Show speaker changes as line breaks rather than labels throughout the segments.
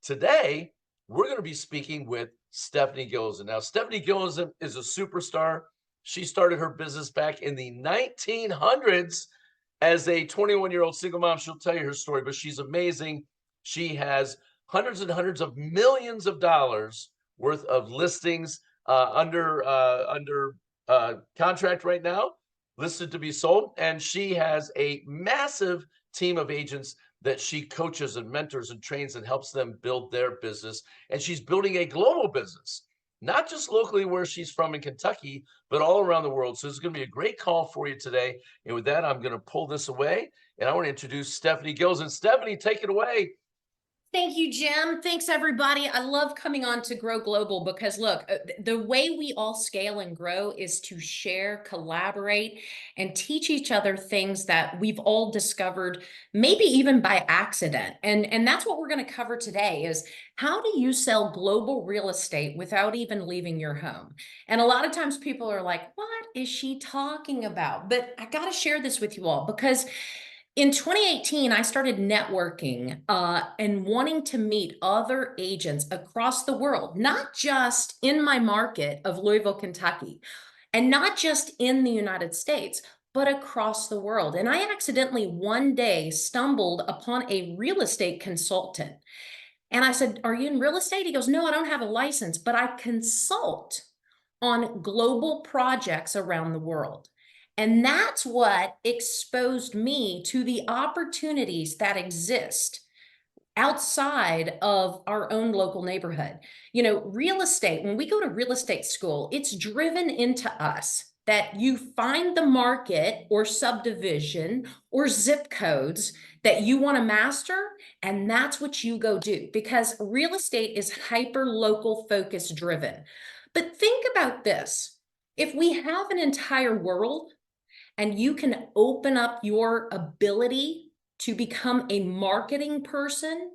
Today, we're going to be speaking with Stephanie Gilezan. Now, Stephanie Gilezan is a superstar. She started her business back in the 1900s as a 21-year-old single mom. She'll tell you her story, but she's amazing. She has hundreds and hundreds of millions of dollars worth of listings under contract right now, listed to be sold. And she has a massive team of agents that she coaches and mentors and trains and helps them build their business. And she's building a global business, not just locally where she's from in Kentucky, but all around the world. So it's going to be a great call for you today. And with that, I'm going to pull this away and I want to introduce Stephanie Gilezan. Stephanie, take it away.
Thank you, Jim. Thanks, everybody. I love coming on to Grow Global because look, the way we all scale and grow is to share, collaborate, and teach each other things that we've all discovered, maybe even by accident. And that's what we're going to cover today is how do you sell global real estate without even leaving your home? And a lot of times people are like, what is she talking about? But I got to share this with you all because in 2018, I started networking and wanting to meet other agents across the world, not just in my market of Louisville, Kentucky, and not just in the United States, but across the world. And I accidentally one day stumbled upon a real estate consultant. And I said, "Are you in real estate?" He goes, "No, I don't have a license, but I consult on global projects around the world." And that's what exposed me to the opportunities that exist outside of our own local neighborhood. You know, real estate, when we go to real estate school, it's driven into us that you find the market or subdivision or zip codes that you want to master, and that's what you go do because real estate is hyper local focus driven. But think about this. If we have an entire world and you can open up your ability to become a marketing person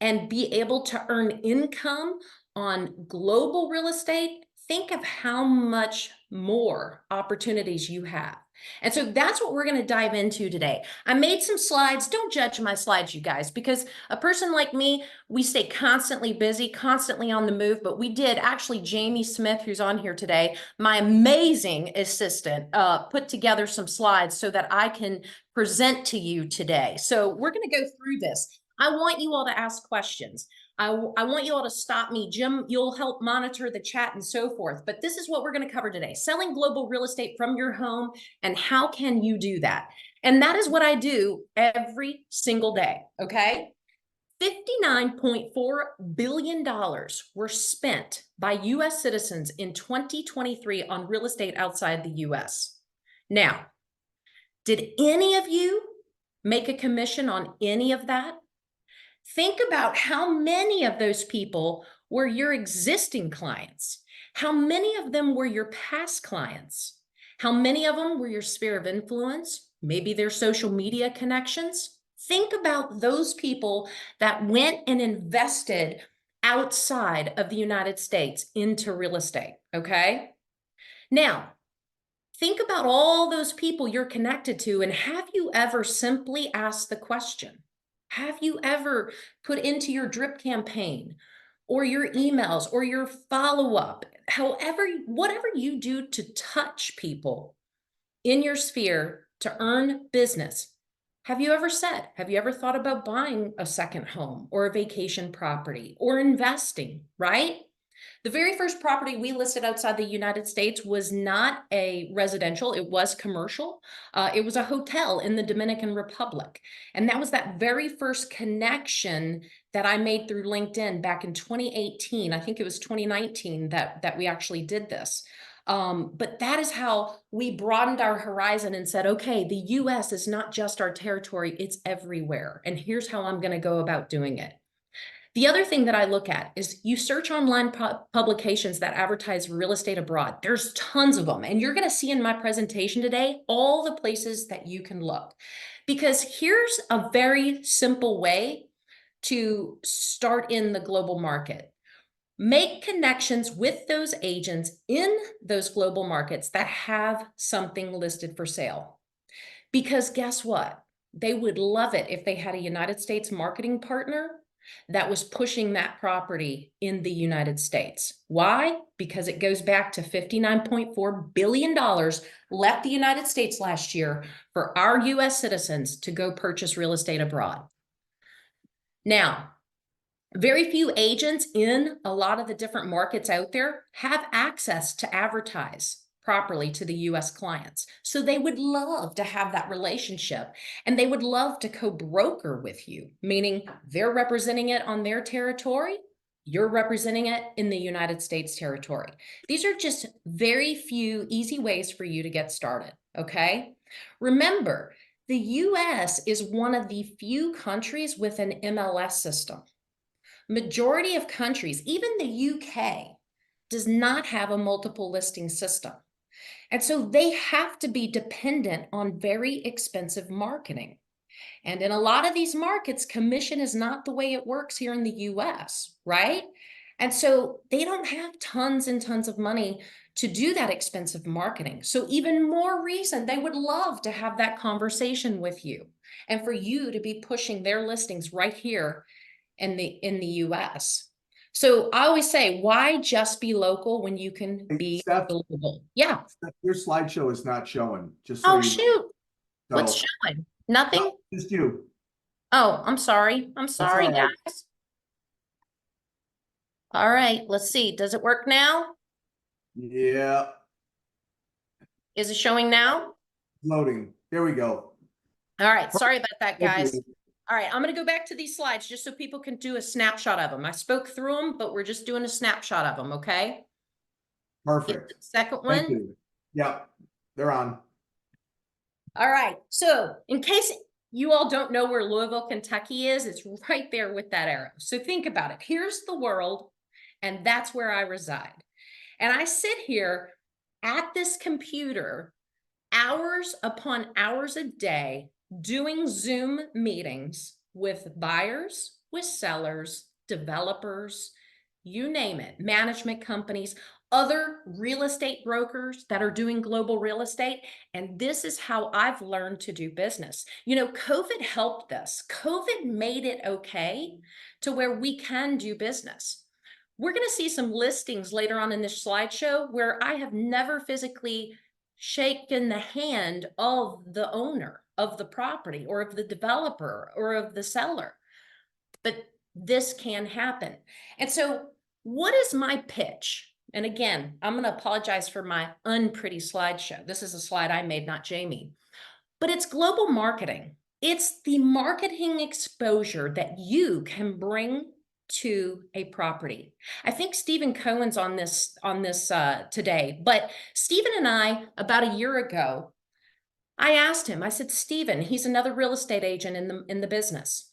and be able to earn income on global real estate, think of how much more opportunities you have. And so that's what we're going to dive into today. I made some slides. Don't judge my slides, you guys, because a person like me, we stay constantly busy, constantly on the move. But we did actually, Jamie Smith, who's on here today, my amazing assistant, put together some slides so that I can present to you today. So we're going to go through this. I want you all to ask questions. I want you all to stop me. Jim, you'll help monitor the chat and so forth. But this is what we're going to cover today. Selling global real estate from your home and how can you do that? And that is what I do every single day, okay? $59.4 billion were spent by US citizens in 2023 on real estate outside the US. Now, did any of you make a commission on any of that? Think about how many of those people were your existing clients. How many of them were your past clients? How many of them were your sphere of influence? Maybe their social media connections. Think about those people that went and invested outside of the United States into real estate, okay? Now, think about all those people you're connected to, and have you ever simply asked the question, have you ever put into your drip campaign or your emails or your follow-up, however, whatever you do to touch people in your sphere to earn business? Have you ever said, have you ever thought about buying a second home or a vacation property or investing, right? The very first property we listed outside the United States was not a residential, it was commercial. It was a hotel in the Dominican Republic. And that was that very first connection that I made through LinkedIn back in 2018. I think it was 2019 that we actually did this. But that is how we broadened our horizon and said, okay, the US is not just our territory, it's everywhere. And here's how I'm going to go about doing it. The other thing that I look at is you search online publications that advertise real estate abroad. There's tons of them. And you're going to see in my presentation today all the places that you can look. Because here's a very simple way to start in the global market. Make connections with those agents in those global markets that have something listed for sale. Because guess what? They would love it if they had a United States marketing partner that was pushing that property in the United States. Why? Because it goes back to $59.4 billion left the United States last year for our US citizens to go purchase real estate abroad. Now, very few agents in a lot of the different markets out there have access to advertise properly to the US clients. So they would love to have that relationship, and they would love to co-broker with you, meaning they're representing it on their territory, you're representing it in the United States territory. These are just very few easy ways for you to get started, okay? Remember, the US is one of the few countries with an MLS system. Majority of countries, even the UK, does not have a multiple listing system. And so they have to be dependent on very expensive marketing. And in a lot of these markets, commission is not the way it works here in the US, right? And so they don't have tons and tons of money to do that expensive marketing. So even more reason they would love to have that conversation with you and for you to be pushing their listings right here in the US. So I always say, why just be local when you can
Hey,
be
Steph,
global? Yeah.
your slideshow is not showing, just so
Oh,
you know.
shoot. What's
So,
showing? Nothing?
no, just you.
Oh, I'm sorry. I'm sorry,
all right.
guys. All right, let's see. Does it work now?
Yeah,
Is it showing now?
loading. There we go.
All right, sorry about that,
Thank
guys.
you.
All right, I'm going to go back to these slides just so people can do a snapshot of them. I spoke through them, but we're just doing a snapshot of them, okay?
Perfect.
Second
Thank
one.
you. Yeah, they're on.
All right, so in case you all don't know where Louisville, Kentucky is, it's right there with that arrow. So think about it. Here's the world, and that's where I reside. And I sit here at this computer hours upon hours a day doing Zoom meetings with buyers, with sellers, developers, you name it, management companies, other real estate brokers that are doing global real estate. And this is how I've learned to do business. You know, COVID helped this. COVID made it okay to where we can do business. We're going to see some listings later on in this slideshow where I have never physically shaken the hand of the owner of the property or of the developer or of the seller. But this can happen. And so what is my pitch? And again, I'm going to apologize for my unpretty slideshow. This is a slide I made, not Jamie. But it's global marketing. It's the marketing exposure that you can bring to a property. I think Stephen Cohen's on this today, but Stephen and I, about a year ago, I asked him, I said, Stephen, he's another real estate agent in the business.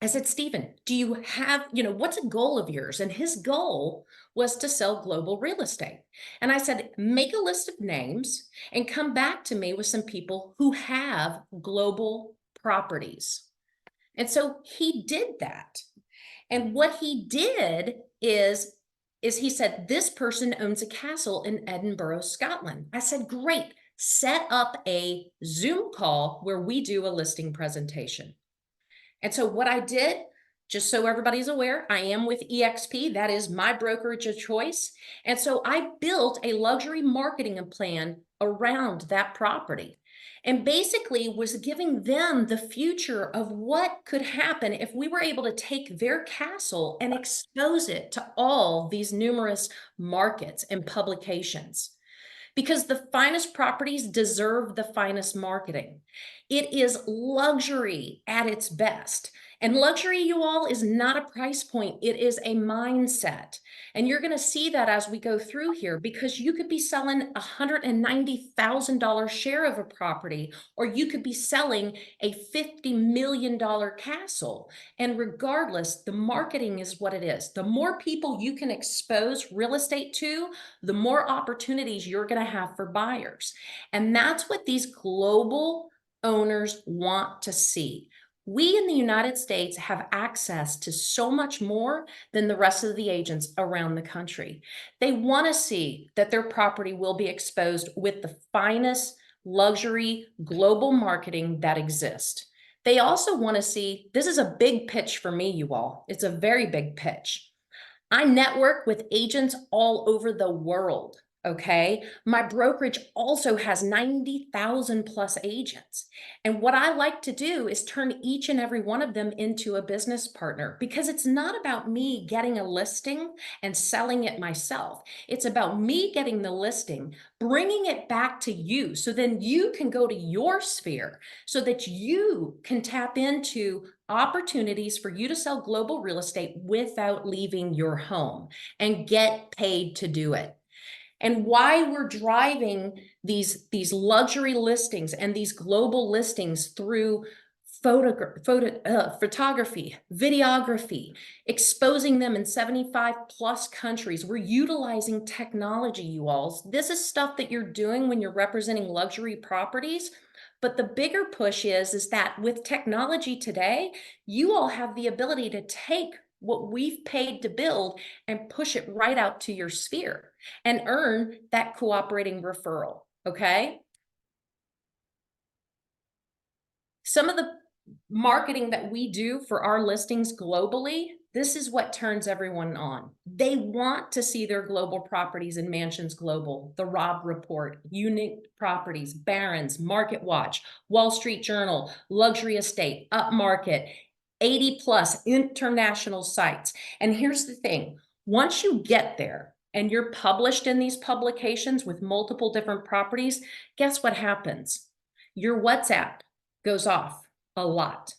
I said, Stephen, do you have, what's a goal of yours? And his goal was to sell global real estate. And I said, make a list of names and come back to me with some people who have global properties. And so he did that. And what he did is he said, this person owns a castle in Edinburgh, Scotland. I said, great, set up a Zoom call where we do a listing presentation. And so what I did, just so everybody's aware, I am with EXP. That is my brokerage of choice. And so I built a luxury marketing plan around that property and basically was giving them the future of what could happen if we were able to take their castle and expose it to all these numerous markets and publications. Because the finest properties deserve the finest marketing. It is luxury at its best. And luxury, you all, is not a price point. It is a mindset. And you're going to see that as we go through here, because you could be selling a $190,000 share of a property, or you could be selling a $50 million castle. And regardless, the marketing is what it is. The more people you can expose real estate to, the more opportunities you're going to have for buyers. And that's what these global owners want to see. We in the United States have access to so much more than the rest of the agents around the country. They want to see that their property will be exposed with the finest luxury global marketing that exists. They also want to see, this is a big pitch for me, you all. It's a very big pitch. I network with agents all over the world. Okay. My brokerage also has 90,000 plus agents. And what I like to do is turn each and every one of them into a business partner, because it's not about me getting a listing and selling it myself. It's about me getting the listing, bringing it back to you. So then you can go to your sphere so that you can tap into opportunities for you to sell global real estate without leaving your home and get paid to do it. And why we're driving these luxury listings and these global listings through photography, videography, exposing them in 75 plus countries. We're utilizing technology, you all. This is stuff that you're doing when you're representing luxury properties. But the bigger push is that with technology today, you all have the ability to take what we've paid to build and push it right out to your sphere and earn that cooperating referral, okay? Some of the marketing that we do for our listings globally, this is what turns everyone on. They want to see their global properties and mansions global. The Rob Report, Unique Properties, Barron's, Market Watch, Wall Street Journal, Luxury Estate, Upmarket, 80 plus international sites. And here's the thing, once you get there and you're published in these publications with multiple different properties, guess what happens? Your WhatsApp goes off a lot,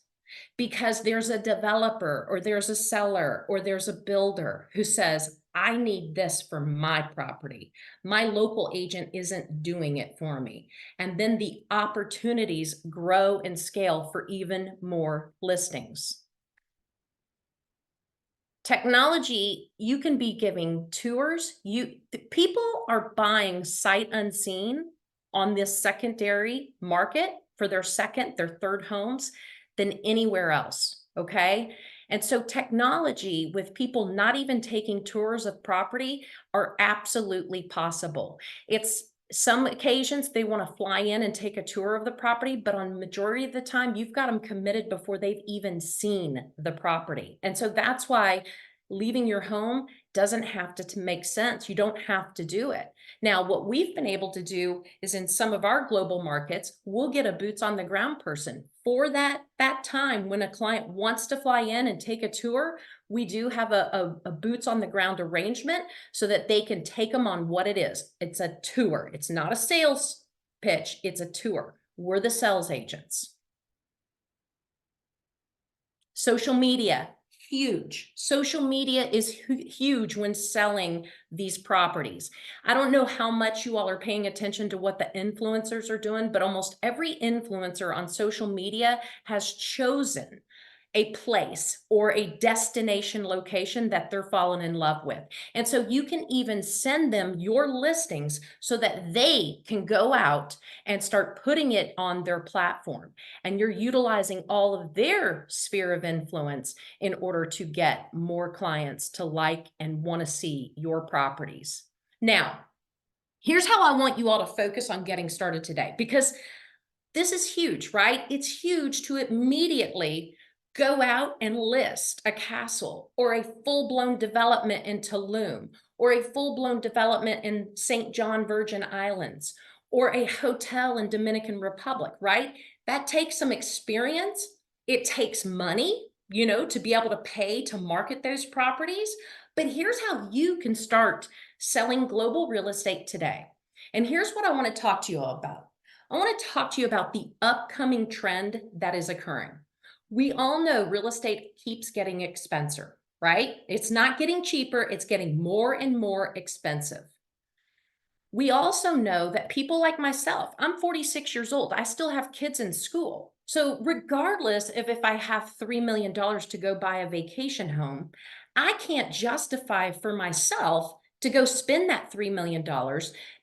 because there's a developer or there's a seller or there's a builder who says, I need this for my property. My local agent isn't doing it for me. And then the opportunities grow and scale for even more listings. Technology, you can be giving tours. People are buying sight unseen on this secondary market for their second, their third homes than anywhere else, okay? And so technology with people not even taking tours of property are absolutely possible. It's some occasions they want to fly in and take a tour of the property, but on majority of the time, you've got them committed before they've even seen the property. And so that's why leaving your home doesn't have to make sense. You don't have to do it. Now, what we've been able to do is in some of our global markets, we'll get a boots on the ground person for that time when a client wants to fly in and take a tour. We do have a boots on the ground arrangement so that they can take them on what it is. It's a tour. It's not a sales pitch. It's a tour. We're the sales agents. Social media. Huge. Social media is huge when selling these properties. I don't know how much you all are paying attention to what the influencers are doing, but almost every influencer on social media has chosen a place or a destination location that they're falling in love with. And so you can even send them your listings so that they can go out and start putting it on their platform. And you're utilizing all of their sphere of influence in order to get more clients to like and want to see your properties. Now, here's how I want you all to focus on getting started today, because this is huge, right? It's huge to immediately go out and list a castle or a full-blown development in Tulum or a full-blown development in St. John Virgin Islands or a hotel in Dominican Republic, right? That takes some experience. It takes money, to be able to pay to market those properties. But here's how you can start selling global real estate today. And here's what I want to talk to you all about. I want to talk to you about the upcoming trend that is occurring. We all know real estate keeps getting expensive, right? It's not getting cheaper, it's getting more and more expensive. We also know that people like myself, I'm 46 years old, I still have kids in school. So regardless of if I have $3 million to go buy a vacation home, I can't justify for myself to go spend that $3 million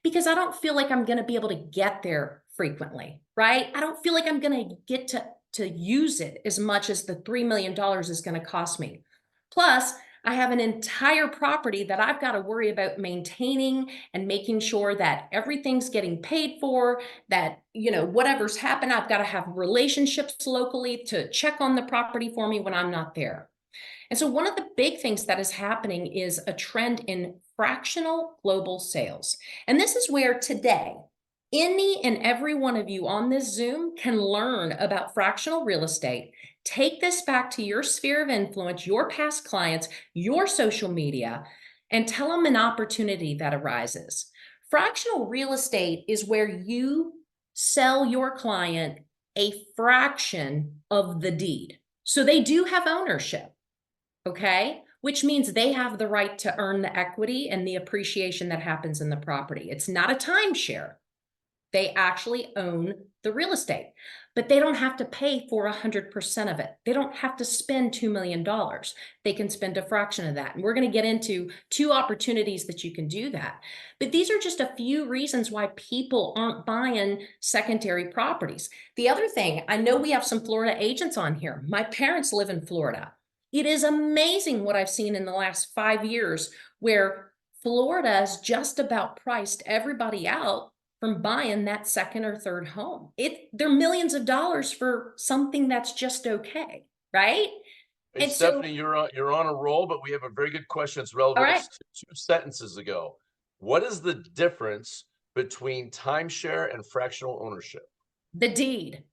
because I don't feel like I'm going to be able to get there frequently, right? I don't feel like I'm going to get to use it as much as the $3 million is going to cost me. Plus, I have an entire property that I've got to worry about maintaining and making sure that everything's getting paid for, that, you know, whatever's happened, I've got to have relationships locally to check on the property for me when I'm not there. And so one of the big things that is happening is a trend in fractional global sales. And this is where today, any and every one of you on this Zoom can learn about fractional real estate. Take this back to your sphere of influence, your past clients, your social media, and tell them an opportunity that arises. Fractional real estate is where you sell your client a fraction of the deed. So they do have ownership, okay? Which means they have the right to earn the equity and the appreciation that happens in the property. It's not a timeshare. They actually own the real estate, but they don't have to pay for 100% of it. They don't have to spend $2 million. They can spend a fraction of that. And we're going to get into 2 opportunities that you can do that. But these are just a few reasons why people aren't buying secondary properties. The other thing, I know we have some Florida agents on here. My parents live in Florida. It is amazing what I've seen in the last 5 years where Florida has just about priced everybody out from buying that second or third home. They're millions of dollars for something that's just okay, right?
Hey,
And
Stephanie,
so,
you're on a roll, but we have a very good question. It's
all
relevant
right,
to 2 sentences ago. What is the difference between timeshare and fractional ownership?
the deed,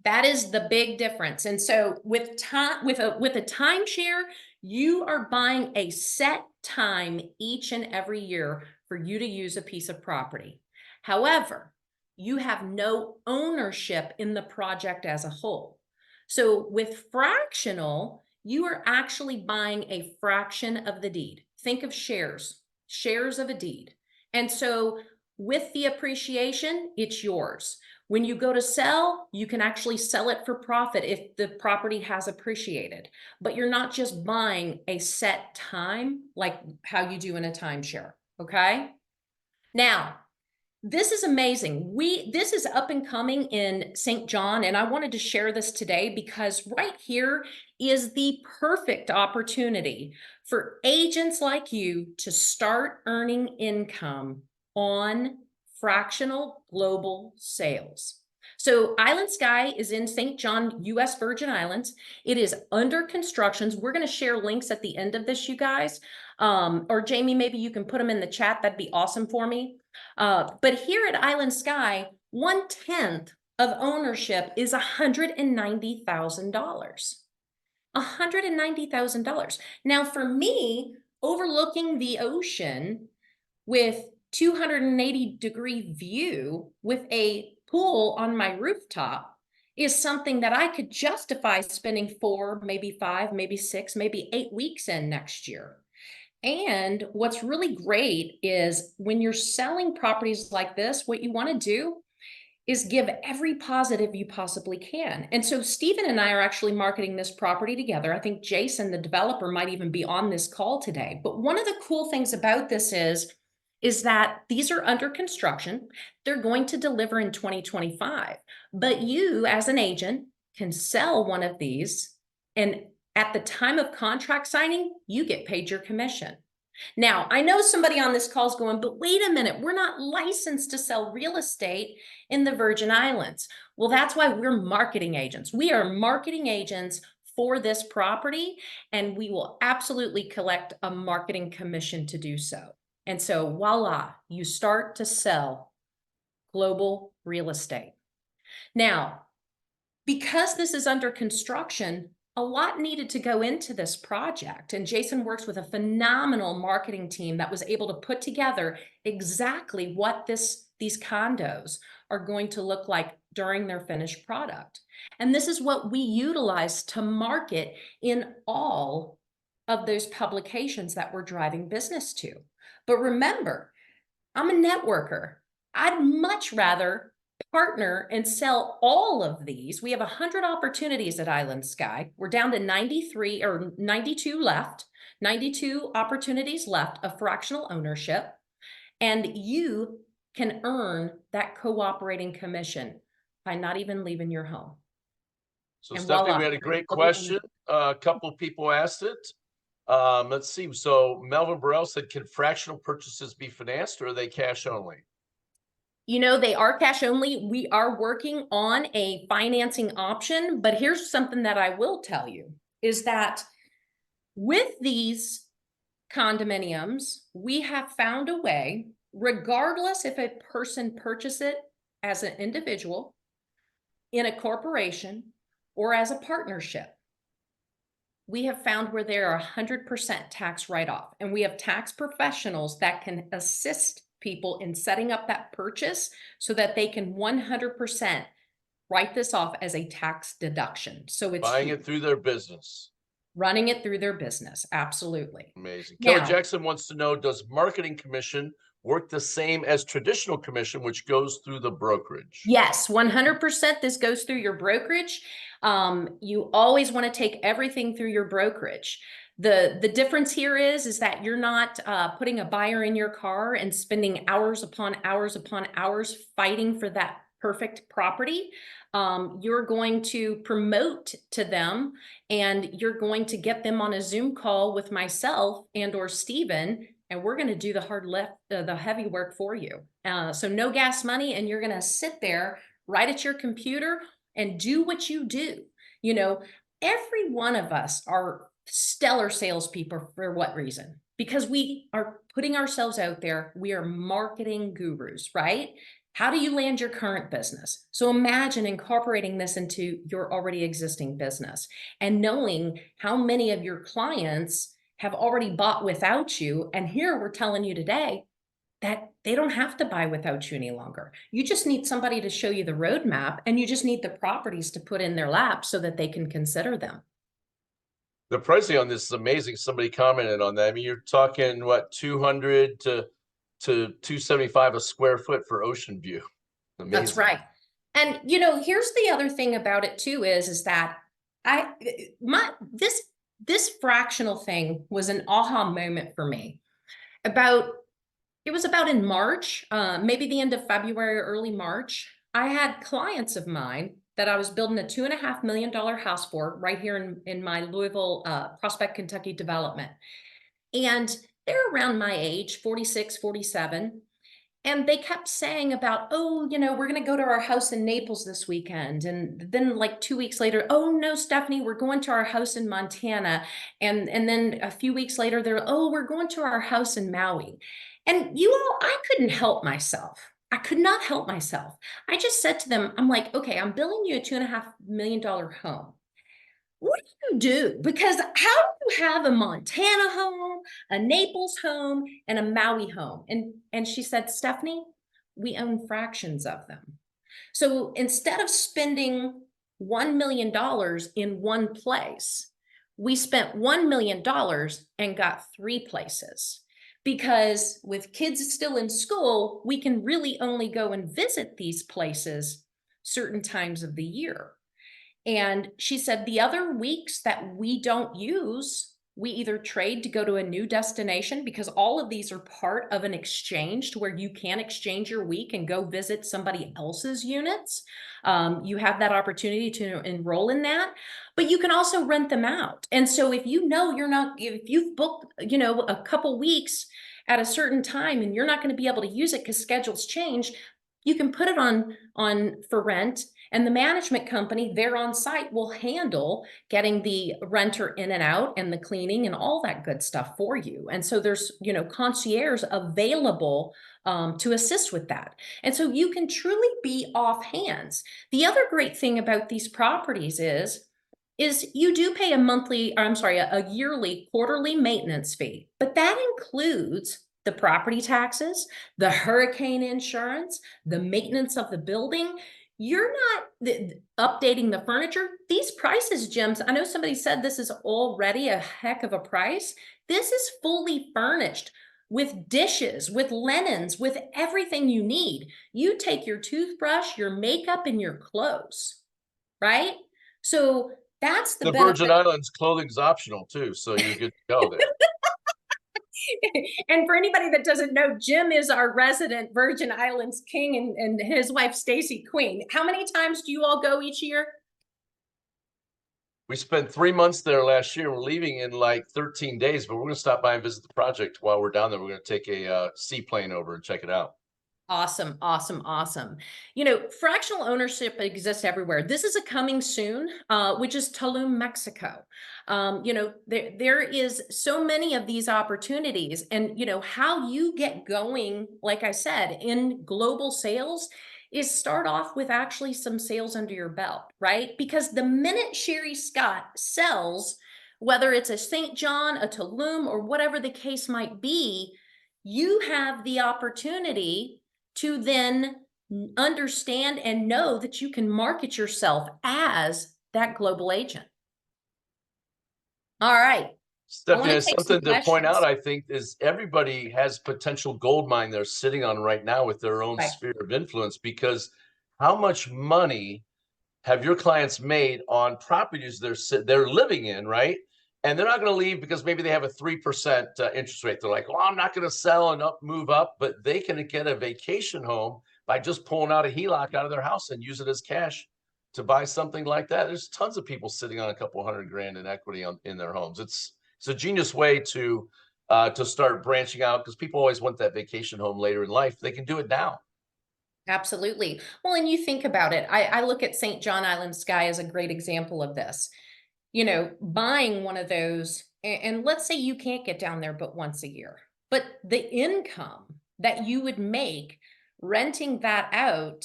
that is the big difference. And so with time, with a timeshare, you are buying a set time each and every year for you to use a piece of property. However, you have no ownership in the project as a whole. So with fractional, you are actually buying a fraction of the deed. Think of shares of a deed. And so with the appreciation, it's yours. When you go to sell, you can actually sell it for profit if the property has appreciated, but you're not just buying a set time like how you do in a timeshare, okay? Now, this is amazing. This is up and coming in St. John, and I wanted to share this today because right here is the perfect opportunity for agents like you to start earning income on fractional global sales. So Island Sky is in St. John, US Virgin Islands. It is under construction. We're going to share links at the end of this, you guys. Or Jamie, maybe you can put them in the chat. That'd be awesome for me. But here at Island Sky, 1/10 of ownership is $190,000. $190,000. Now, for me, overlooking the ocean with 280-degree view with a pool on my rooftop is something that I could justify spending 4, maybe 5, maybe 6, maybe 8 weeks in next year. And what's really great is when you're selling properties like this, what you want to do is give every positive you possibly can. And so Stephen and I are actually marketing this property together. I think Jason, the developer, might even be on this call today. But one of the cool things about this is that these are under construction. They're going to deliver in 2025. But you, as an agent, can sell one of these, and at the time of contract signing, you get paid your commission. Now, I know somebody on this call is going, but wait a minute, we're not licensed to sell real estate in the Virgin Islands. Well, that's why we're marketing agents. We are marketing agents for this property, and we will absolutely collect a marketing commission to do so. And so voila, you start to sell global real estate. Now, because this is under construction, a lot needed to go into this project. And Jason works with a phenomenal marketing team that was able to put together exactly what these condos are going to look like during their finished product. And this is what we utilize to market in all of those publications that we're driving business to. But remember, I'm a networker. I'd much rather partner and sell all of these. We have 100 opportunities at Island Sky. We're down to 93 or 92 left, 92 opportunities left of fractional ownership. And you can earn that cooperating commission by not even leaving your home.
So
And
Stephanie,
voila.
we had a great question. A couple of people asked it. Let's see. So Melvin Burrell said, can fractional purchases be financed or are they cash only?
You know, they are cash only. We are working on a financing option, but here's something that I will tell you is that with these condominiums, we have found a way, regardless if a person purchases it as an individual, in a corporation, or as a partnership. We have found where there are 100% tax write-off, and we have tax professionals that can assist people in setting up that purchase so that they can 100% write this off as a tax deduction. So it's
Buying it through their business.
running it through their business. Absolutely.
Amazing.
Now,
Kelly Jackson wants to know, does marketing commission work the same as traditional commission, which goes through the brokerage?
yes, 100% this goes through your brokerage. You always want to take everything through your brokerage. The difference here is that you're not putting a buyer in your car and spending hours upon hours upon hours fighting for that perfect property. You're going to promote to them and you're going to get them on a Zoom call with myself and or Steven, and we're going to do the hard lift, the heavy work for you. So no gas money, and you're going to sit there right at your computer and do what you do. You know, every one of us are stellar salespeople. For what reason? Because we are putting ourselves out there. We are marketing gurus, right? How do you land your current business? So imagine incorporating this into your already existing business and knowing how many of your clients have already bought without you. And here we're telling you today that they don't have to buy without you any longer. You just need somebody to show you the roadmap, and you just need the properties to put in their lap so that they can consider them.
The pricing on this is amazing. Somebody commented on that. I mean, you're talking what, 200 to 275 a square foot for ocean view. Amazing.
That's right. And you know, here's the other thing about it too is that this fractional thing was an aha moment for me. It was about in March, maybe the end of February or early March. I had clients of mine that I was building a $2.5 million house for right here in my Louisville, Prospect, Kentucky development. And they're around my age, 46, 47. And they kept saying about, oh, you know, we're going to go to our house in Naples this weekend. And then like 2 weeks later, oh no, Stephanie, we're going to our house in Montana. And then a few weeks later, they're, oh, we're going to our house in Maui. And you all, I couldn't help myself. I could not help myself. I just said to them, I'm like, okay, I'm building you a $2.5 million home. What do you do? Because how do you have a Montana home, a Naples home, and a Maui home? And she said, Stephanie, we own fractions of them. So instead of spending $1 million in one place, we spent $1 million and got 3 places. Because with kids still in school, we can really only go and visit these places certain times of the year. And she said the other weeks that we don't use, we either trade to go to a new destination, because all of these are part of an exchange to where you can exchange your week and go visit somebody else's units. You have that opportunity to enroll in that, but you can also rent them out. And so if you know if you've booked, you know, a couple weeks at a certain time and you're not going to be able to use it because schedules change, you can put it on for rent. And the management company there on site will handle getting the renter in and out and the cleaning and all that good stuff for you. And so there's, you know, concierge available to assist with that. And so you can truly be off hands. The other great thing about these properties is you do pay a yearly, quarterly maintenance fee, but that includes the property taxes, the hurricane insurance, the maintenance of the building. You're not updating the furniture. These prices, Jims, I know somebody said this is already a heck of a price. This is fully furnished with dishes, with linens, with everything you need. You take your toothbrush, your makeup, and your clothes, right? So that's the
Virgin Islands clothing's optional too, so you're good to go there.
And for anybody that doesn't know, Jim is our resident Virgin Islands king and his wife, Stacy, queen. How many times do you all go each year?
We spent 3 months there last year. We're leaving in like 13 days, but we're going to stop by and visit the project while we're down there. We're going to take a seaplane over and check it out.
Awesome, awesome, awesome. You know, fractional ownership exists everywhere. This is a coming soon, which is Tulum, Mexico. You know, there is so many of these opportunities, and you know how you get going. Like I said, in global sales, is start off with actually some sales under your belt, right? Because the minute Sherry Scott sells, whether it's a St. John, a Tulum, or whatever the case might be, you have the opportunity to then understand and know that you can market yourself as that global agent. All right.
Stephanie,
I
has
take some
something to point out,
questions.
I think, is everybody has potential gold mine they're sitting on right now with their own
Right.
sphere of influence, because how much money have your clients made on properties they're living in, right? And they're not going to leave because maybe they have a 3% interest rate. They're like, well, I'm not going to sell and move up, but they can get a vacation home by just pulling out a HELOC out of their house and use it as cash to buy something like that. There's tons of people sitting on a couple $100,000 in equity in their homes. It's a genius way to start branching out, because people always want that vacation home later in life. They can do it now.
Absolutely. Well, and you think about it. I look at St. John Island Sky as a great example of this. You know, buying one of those, and let's say you can't get down there but once a year, but the income that you would make renting that out,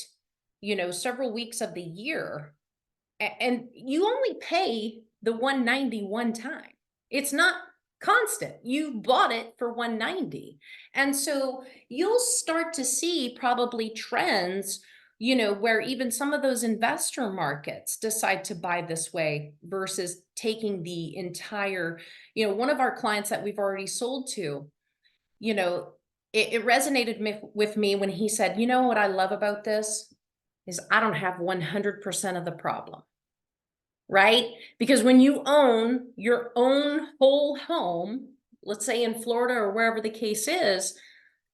you know, several weeks of the year, and you only pay the 190 one time. It's not constant. You bought it for 190. And so you'll start to see probably trends, you know, where even some of those investor markets decide to buy this way versus taking the entire, you know, one of our clients that we've already sold to, you know, it resonated with me when he said, you know what I love about this is I don't have 100% of the problem. Right? Because when you own your own whole home, let's say in Florida or wherever the case is,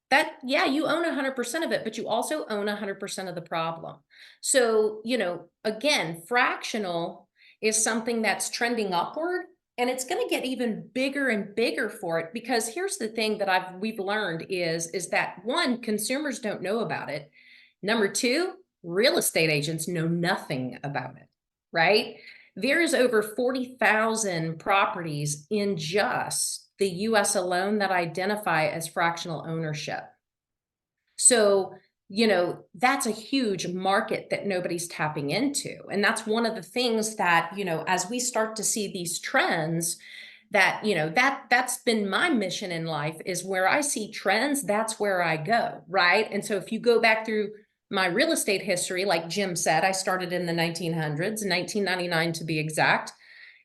that, yeah, you own 100% of it, but you also own 100% of the problem. So, you know, again, fractional is something that's trending upward, and it's going to get even bigger and bigger for it, because here's the thing that we've learned is that one, consumers don't know about it. Number two, real estate agents know nothing about it, right? There's over 40,000 properties in just the US alone that identify as fractional ownership. So, you know, that's a huge market that nobody's tapping into. And that's one of the things that, you know, as we start to see these trends, that, you know, that's been my mission in life, is where I see trends, that's where I go, right? And so if you go back through my real estate history, like Jim said, I started in the 1900s, 1999 to be exact.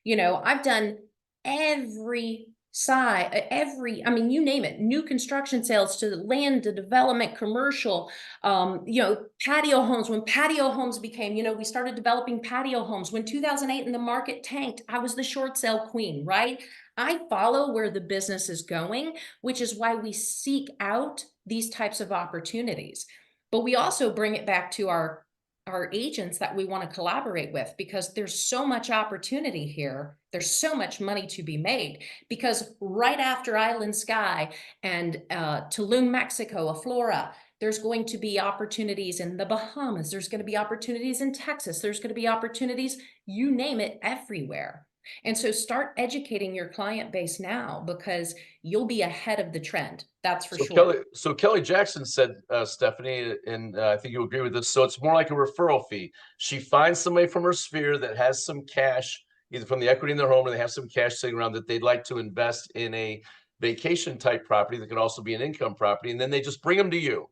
You know, I've done every I mean, you name it, new construction sales to land to development, commercial, you know, patio homes. When patio homes became, you know, we started developing patio homes. When 2008 and the market tanked, I was the short sale queen, right? I follow where the business is going, which is why we seek out these types of opportunities. But we also bring it back to our agents that we want to collaborate with, because there's so much opportunity here. There's so much money to be made, because right after Island Sky and Tulum, Mexico, Aflora, there's going to be opportunities in the Bahamas. There's going to be opportunities in Texas. There's going to be opportunities, you name it, everywhere. And so start educating your client base now, because you'll be ahead of the trend. That's for sure.
Kelly Jackson said, Stephanie, and I think you agree with this. So it's more like a referral fee. She finds somebody from her sphere that has some cash, either from the equity in their home, or they have some cash sitting around that they'd like to invest in a vacation type property that could also be an income property. And then they just bring them to you,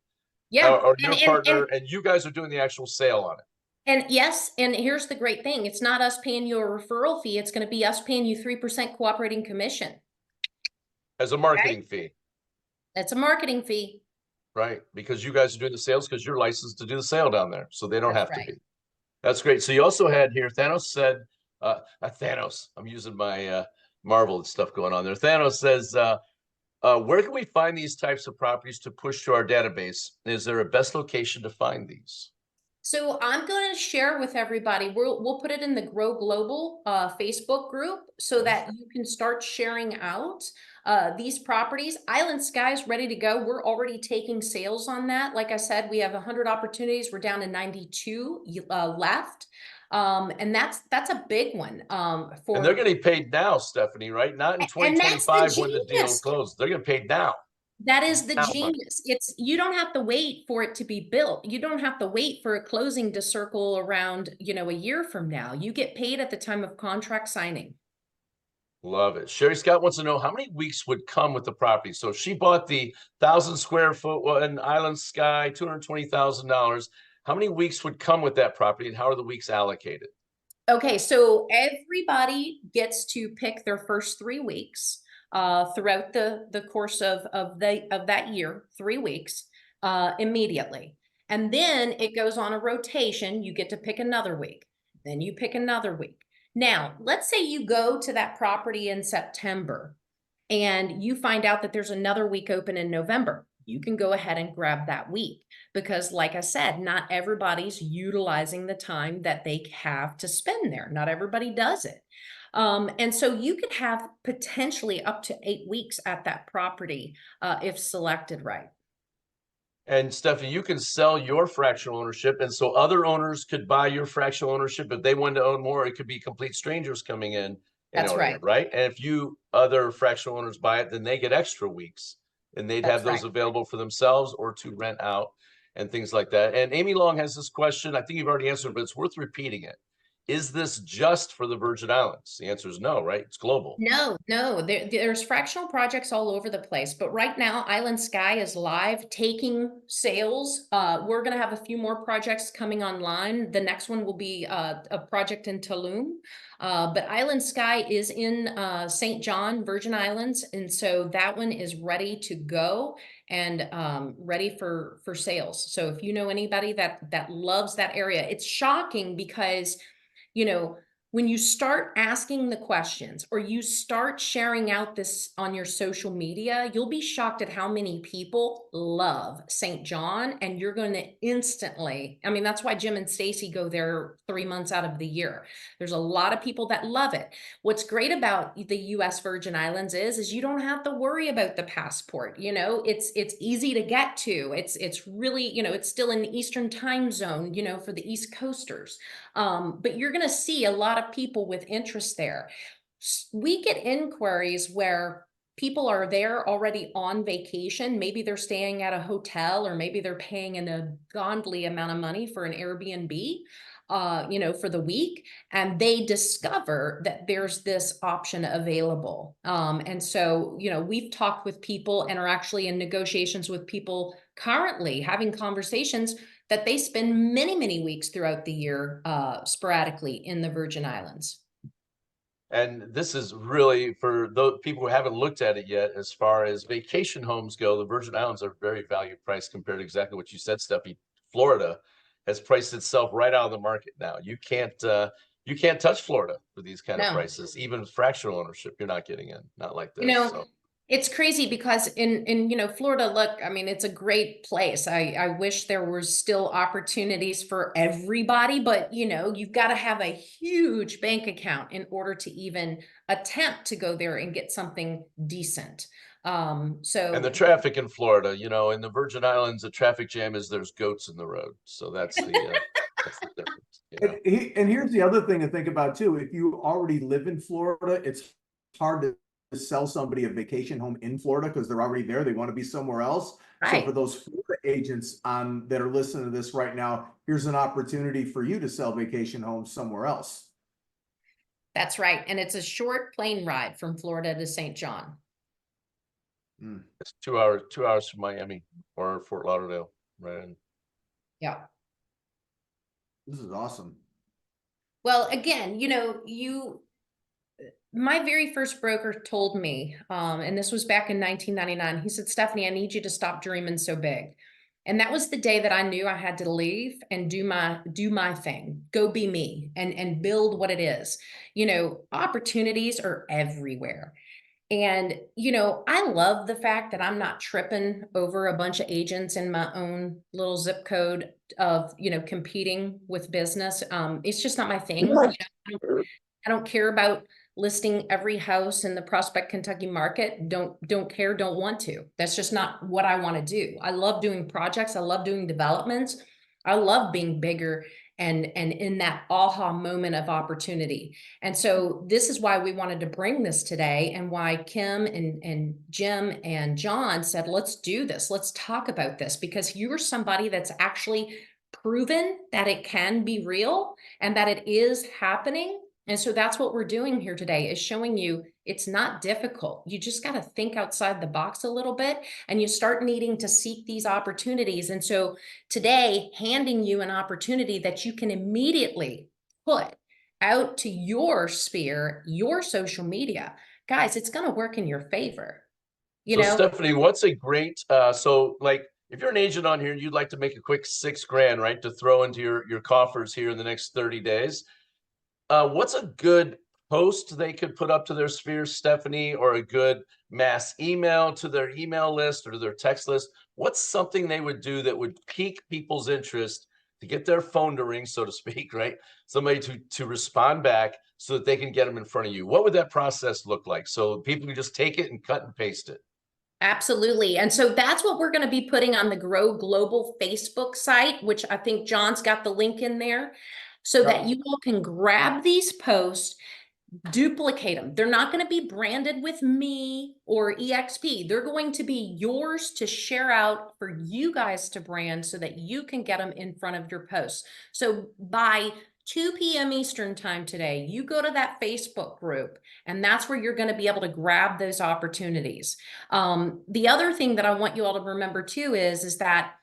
Yeah.
or your partner, and you guys are doing the actual sale on it.
And yes, and here's the great thing. It's not us paying you a referral fee. It's going to be us paying you 3% cooperating commission.
As a marketing fee.
That's a marketing fee.
Right. Because you guys are doing the sales, because you're licensed to do the sale down there. So they don't have
Right.
to be. That's great. So you also had here, Thanos said, Thanos, I'm using my Marvel stuff going on there. Thanos says, where can we find these types of properties to push to our database? Is there a best location to find these?
So I'm going to share with everybody. We'll put it in the Grow Global Facebook group so
Okay.
that you can start sharing out these properties. Island Sky is ready to go. We're already taking sales on that. Like I said, we have 100 opportunities. We're down to 92 left. And that's a big one
And they're
for,
getting paid now, Stephanie, right? Not in
and that's the
2025 when the deal
genius.
closes. They're getting paid now.
That is the
Now money.
genius. It's, you don't have to wait for it to be built. You don't have to wait for a closing to circle around, a year from now. You get paid at the time of contract signing.
Love it. Sherry Scott wants to know how many weeks would come with the property. So if she bought the 1,000 square foot one, Island Sky, $220,000. How many weeks would come with that property, and how are the weeks allocated?
Okay, so everybody gets to pick their first 3 weeks throughout the course of that year, 3 weeks immediately. And then it goes on a rotation. You get to pick another week. Then you pick another week. Now, let's say you go to that property in September and you find out that there's another week open in November. You can go ahead and grab that week because, like I said, not everybody's utilizing the time that they have to spend there. Not everybody does it. And so you could have potentially up to 8 weeks at that property if selected right.
And Stephanie, you can sell your fractional ownership, and so other owners could buy your fractional ownership if they wanted to own more. It could be complete strangers coming in and
That's
owning
right.
it, right? And if you other fractional owners buy it, then they get extra weeks, and they'd have
That's
those
right.
available for themselves or to rent out and things like that. And Amy Long has this question. I think you've already answered, but it's worth repeating it. Is this just for the Virgin Islands? The answer is no, right? It's global.
No, no, there's fractional projects all over the place, but right now Island Sky is live taking sales. We're going to have a few more projects coming online. The next one will be a project in Tulum, but Island Sky is in St. John, Virgin Islands, and so that one is ready to go and ready for sales. So if you know anybody that loves that area, it's shocking because you know, when you start asking the questions or you start sharing out this on your social media, you'll be shocked at how many people love St. John, and you're going to instantly, I mean, that's why Jim and Stacy go there 3 months out of the year. There's a lot of people that love it. What's great about the US Virgin Islands is you don't have to worry about the passport. It's easy to get to. It's really, it's still in the Eastern time zone, for the East Coasters. But you're going to see a lot of people with interest there. We get inquiries where people are there already on vacation. Maybe they're staying at a hotel, or maybe they're paying an ungodly amount of money for an Airbnb, for the week, and they discover that there's this option available. And so, we've talked with people and are actually in negotiations with people currently having conversations that they spend many, many weeks throughout the year sporadically in the Virgin Islands.
And this is really for those people who haven't looked at it yet. As far as vacation homes go, the Virgin Islands are very value priced compared to exactly what you said, Steffi. Florida has priced itself right out of the market now. You can't touch Florida for these kind of
No.
prices. Even fractional ownership, you're not getting in, not like
You
this.
know,
So
it's crazy because in Florida, look, I mean, it's a great place. I wish there were still opportunities for everybody, but you've got to have a huge bank account in order to even attempt to go there and get something decent.
and the
So
traffic in Florida, in the Virgin Islands, the traffic jam is there's goats in the road. So that's the difference.
And here's the other thing to think about too. If you already live in Florida, it's hard to sell somebody a vacation home in Florida because they're already there. They want to be somewhere else. So
right.
for those Florida agents that are listening to this right now, here's an opportunity for you to sell vacation homes somewhere else.
That's right. And it's a short plane ride from Florida to St. John.
It's 2 hours from Miami or Fort Lauderdale, right?
Yeah.
This is awesome.
Well, again, my very first broker told me, and this was back in 1999, he said, Stephanie, I need you to stop dreaming so big. And that was the day that I knew I had to leave and do my thing, go be me and build what it is. Opportunities are everywhere. And, I love the fact that I'm not tripping over a bunch of agents in my own little zip code of, competing with business. It's just not my thing. I don't care about listing every house in the Prospect, Kentucky market. Don't care, don't want to. That's just not what I want to do. I love doing projects. I love doing developments. I love being bigger and in that aha moment of opportunity. And so this is why we wanted to bring this today, and why Kim and Jim and John said, let's do this. Let's talk about this, because you're somebody that's actually proven that it can be real and that it is happening. And so that's what we're doing here today, is showing you it's not difficult. You just got to think outside the box a little bit, and you start needing to seek these opportunities. And so today, handing you an opportunity that you can immediately put out to your sphere, your social media, guys, it's going to work in your favor.
So Stephanie, what's a great, so like, if you're an agent on here and you'd like to make a quick $6,000, right, to throw into your coffers here in the next 30 days, what's a good post they could put up to their sphere, Stephanie, or a good mass email to their email list or to their text list? What's something they would do that would pique people's interest to get their phone to ring, so to speak, right? Somebody to respond back so that they can get them in front of you. What would that process look like? So people can just take it and cut and paste it.
Absolutely. And so that's what we're going to be putting on the Grow Global Facebook site, which I think John's got the link in there, so that you all can grab these posts, duplicate them. They're not going to be branded with me or EXP. They're going to be yours to share out for you guys to brand, so that you can get them in front of your posts. So by 2 p.m. Eastern time today, you go to that Facebook group, and that's where you're going to be able to grab those opportunities. The other thing that I want you all to remember too is that,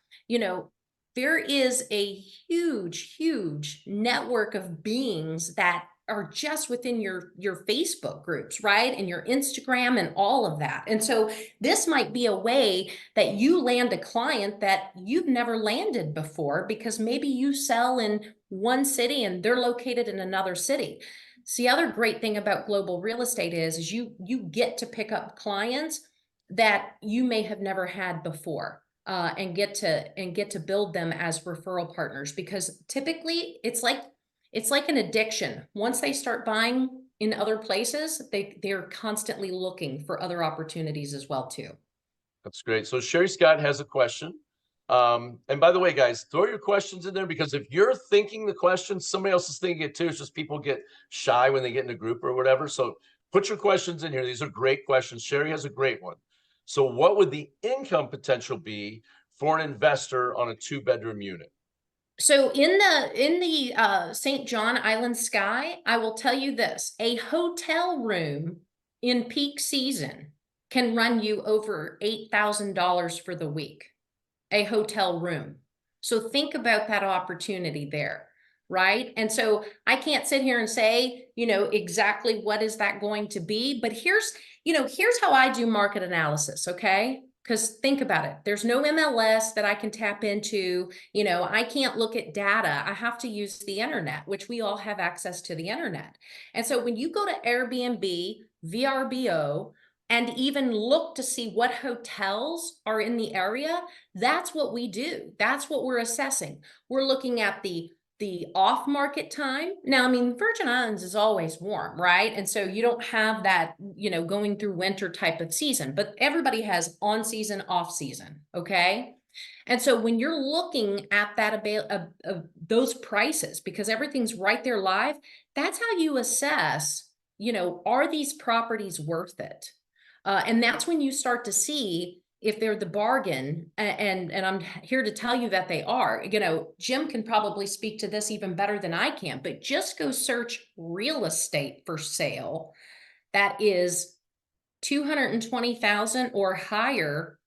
there is a huge network of beings that are just within your Facebook groups, right? And your Instagram and all of that. And so this might be a way that you land a client that you've never landed before, because maybe you sell in one city and they're located in another city. So the other great thing about global real estate is you get to pick up clients that you may have never had before. And get to build them as referral partners, because typically it's like an addiction. Once they start buying in other places, they're constantly looking for other opportunities as well too.
That's great. So Sherry Scott has a question. And by the way, guys, throw your questions in there, because if you're thinking the question, somebody else is thinking it too. It's just people get shy when they get in a group or whatever. So put your questions in here. These are great questions. Sherry has a great one. So what would the income potential be for an investor on a 2-bedroom unit?
So in the St. John Island Sky, I will tell you this: a hotel room in peak season can run you over $8,000 for the week. A hotel room. So think about that opportunity there, right? And so I can't sit here and say, exactly what is that going to be, but here's how I do market analysis, okay? Because think about it. There's no MLS that I can tap into. I can't look at data. I have to use the internet, which we all have access to the internet. And so when you go to Airbnb, VRBO, and even look to see what hotels are in the area, that's what we do. That's what we're assessing. We're looking at the off-market time. Now, I mean, Virgin Islands is always warm, right? And so you don't have that, going through winter type of season, but everybody has on-season, off-season, okay? And so when you're looking at that those prices, because everything's right there live, that's how you assess, are these properties worth it? And that's when you start to see if they're the bargain, and I'm here to tell you that they are. Jim can probably speak to this even better than I can, but just go search real estate for sale that is 220,000 or higher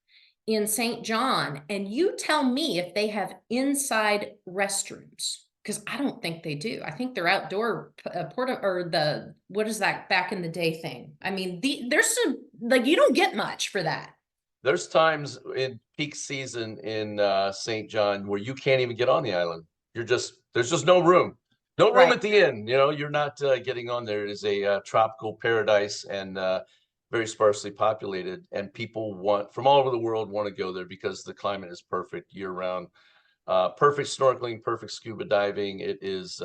in St. John, and you tell me if they have inside restrooms, because I don't think they do. I think they're outdoor what is that back in the day thing? I mean, there's some, you don't get much for that.
There's times in peak season in St. John where you can't even get on the island. There's just no room. No room
Right.
at the inn. You're not getting on there. It is a tropical paradise, and very sparsely populated, and people from all over the world want to go there because the climate is perfect year round. Perfect snorkeling, perfect scuba diving. It is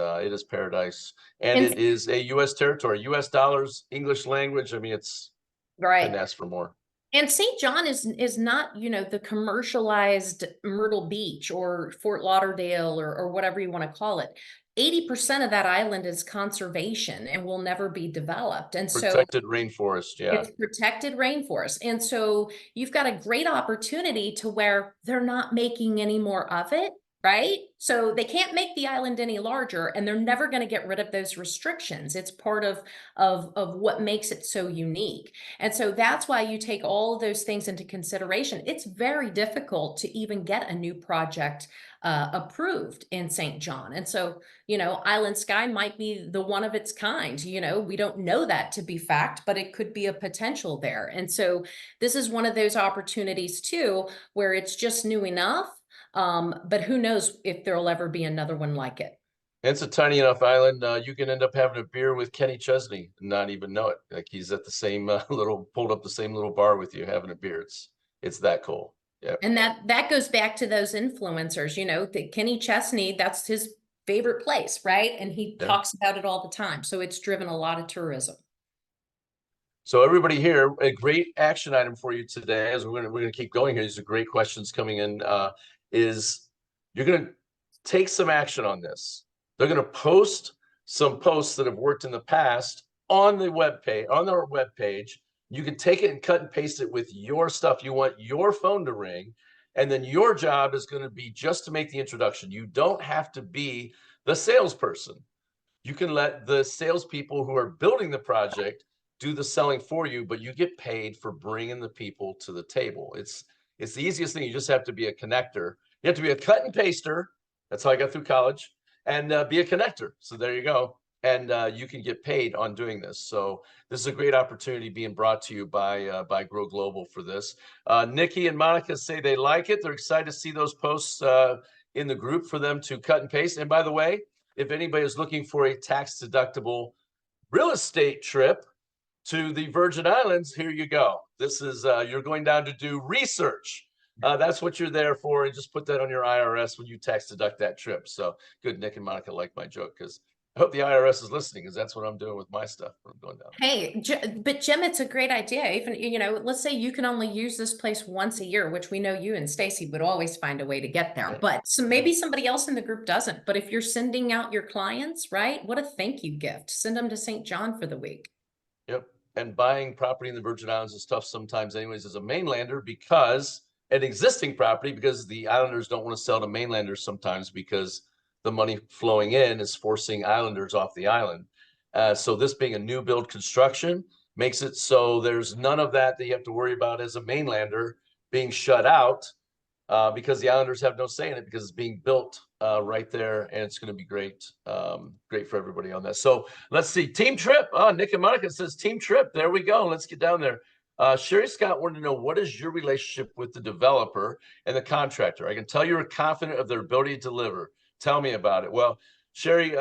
paradise, and
And
it is a U.S. territory, U.S. dollars, English language. I mean, it's couldn't
right.
ask for more.
And St. John is not, you know, the commercialized Myrtle Beach or Fort Lauderdale or whatever you want to call it. 80% of that island is conservation and will never be developed. And so
Protected rainforest, yeah.
it's protected rainforest. And so you've got a great opportunity to where they're not making any more of it, right? So they can't make the island any larger, and they're never going to get rid of those restrictions. It's part of what makes it so unique. And so that's why you take all of those things into consideration. It's very difficult to even get a new project approved in St. John. And so, you know, Island Sky might be the one of its kind. You know, we don't know that to be fact, but it could be a potential there. And so this is one of those opportunities too, where it's just new enough. But who knows if there'll ever be another one like it.
It's a tiny enough island. You can end up having a beer with Kenny Chesney and not even know it. Like he's at the same pulled up the same little bar with you having a beer. It's that cool. Yeah.
And that goes back to those influencers, you know, that Kenny Chesney, that's his favorite place, right? And he talks about it all the time. So it's driven a lot of tourism.
So everybody here, a great action item for you today, as we're gonna keep going here. These are great questions coming in. Is you're gonna take some action on this. They're gonna post some posts that have worked in the past on the web page, on their web page. You can take it and cut and paste it with your stuff. You want your phone to ring, and then your job is going to be just to make the introduction. You don't have to be the salesperson. You can let the salespeople who are building the project do the selling for you, but you get paid for bringing the people to the table. It's the easiest thing. You just have to be a connector. You have to be a cut and paster. That's how I got through college, and be a connector. So there you go. And you can get paid on doing this. So this is a great opportunity being brought to you by Grow Global for this. Nikki and Monica say they like it. They're excited to see those posts in the group for them to cut and paste. And by the way, if anybody is looking for a tax-deductible real estate trip to the Virgin Islands, here you go. This is, you're going down to do research. That's what you're there for. And just put that on your IRS when you tax deduct that trip. So good, Nick and Monica like my joke, because I hope the IRS is listening, because that's what I'm doing with my stuff when I'm going down.
Hey, but Jim, it's a great idea. Even, you know, let's say you can only use this place once a year, which we know you and Stacy would always find a way to get there. But so maybe somebody else in the group doesn't. But if you're sending out your clients, right? What a thank you gift. Send them to St. John for the week.
Yep. And buying property in the Virgin Islands is tough sometimes anyways as a mainlander, because an existing property, because the islanders don't want to sell to mainlanders sometimes because the money flowing in is forcing islanders off the island. So this being a new build construction makes it so there's none of that you have to worry about as a mainlander being shut out, because the islanders have no say in it, because it's being built right there, and it's going to be great. Great for everybody on that. So let's see. Team trip. Oh, Nick and Monica says team trip. There we go. Let's get down there. Sherry Scott wanted to know, what is your relationship with the developer and the contractor? I can tell you're confident of their ability to deliver. Tell me about it. Well, Sherry,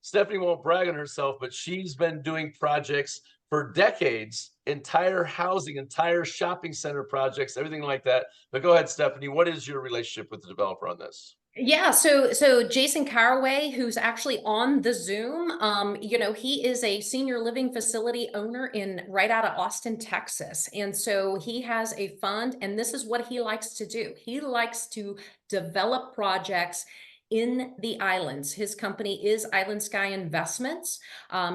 Stephanie won't brag on herself, but she's been doing projects for decades, entire housing, entire shopping center projects, everything like that. But go ahead, Stephanie, what is your relationship with the developer on this?
Yeah, so Jason Caraway, who's actually on the Zoom, you know, he is a senior living facility owner in right out of Austin, Texas. And so he has a fund, and this is what he likes to do. He likes to develop projects in the islands. His company is Island Sky Investments.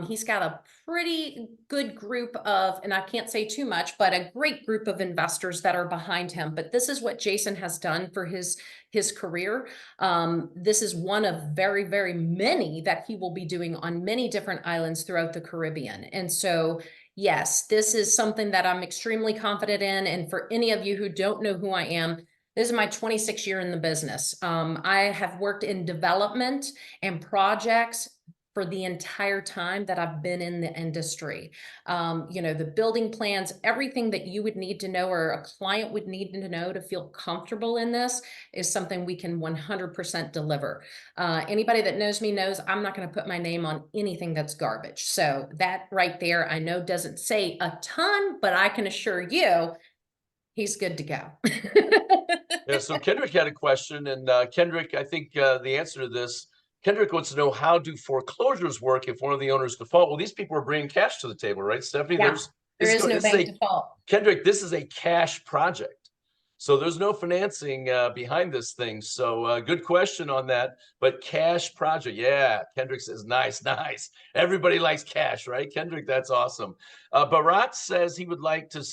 He's got a pretty good group of, and I can't say too much, but a great group of investors that are behind him. But this is what Jason has done for his career. This is one of very, very many that he will be doing on many different islands throughout the Caribbean. And so, yes, this is something that I'm extremely confident in. And for any of you who don't know who I am, this is my 26th year in the business. I have worked in development and projects for the entire time that I've been in the industry. You know, the building plans, everything that you would need to know or a client would need to know to feel comfortable in this is something we can 100% deliver. Anybody that knows me knows I'm not going to put my name on anything that's garbage. So that right there, I know doesn't say a ton, but I can assure you he's good to go.
Yeah, so Kendrick had a question, and Kendrick, I think the answer to this, Kendrick wants to know, how do foreclosures work if one of the owners default? Well, these people are bringing cash to the table, right, Stephanie?
Yeah, there is no bank default.
Kendrick, this is a cash project. So there's no financing behind this thing. So good question on that. But cash project, yeah. Kendrick says, nice, nice. Everybody likes cash, right? Kendrick, that's awesome. Bharat says he would like to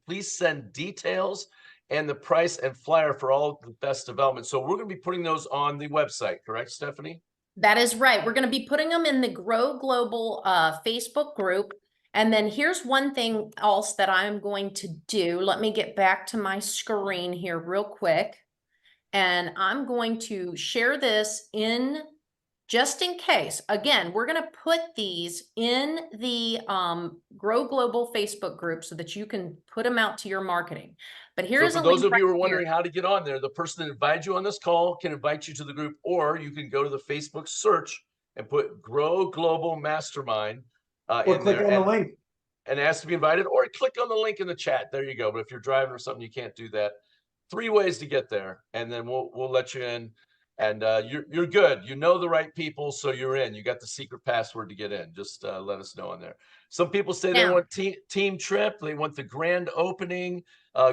please send details and the price and flyer for all the best development. So we're going to be putting those on the website, correct, Stephanie?
That is right. We're going to be putting them in the Grow Global Facebook group. And then here's one thing else that I'm going to do. Let me get back to my screen here real quick. And I'm going to share this in, just in case. Again, we're going to put these in the Grow Global Facebook group so that you can put them out to your marketing. But here's
so for those of you who are wondering how to get on there, the person that invited you on this call can invite you to the group, or you can go to the Facebook search and put Grow Global Mastermind
or click on the link
and ask to be invited, or click on the link in the chat. There you go. But if you're driving or something, you can't do that. 3 ways to get there, and then we'll let you in, and you're good. You know the right people, so you're in. You got the secret password to get in. Just let us know on there. Some people say they want team trip. They want the grand opening.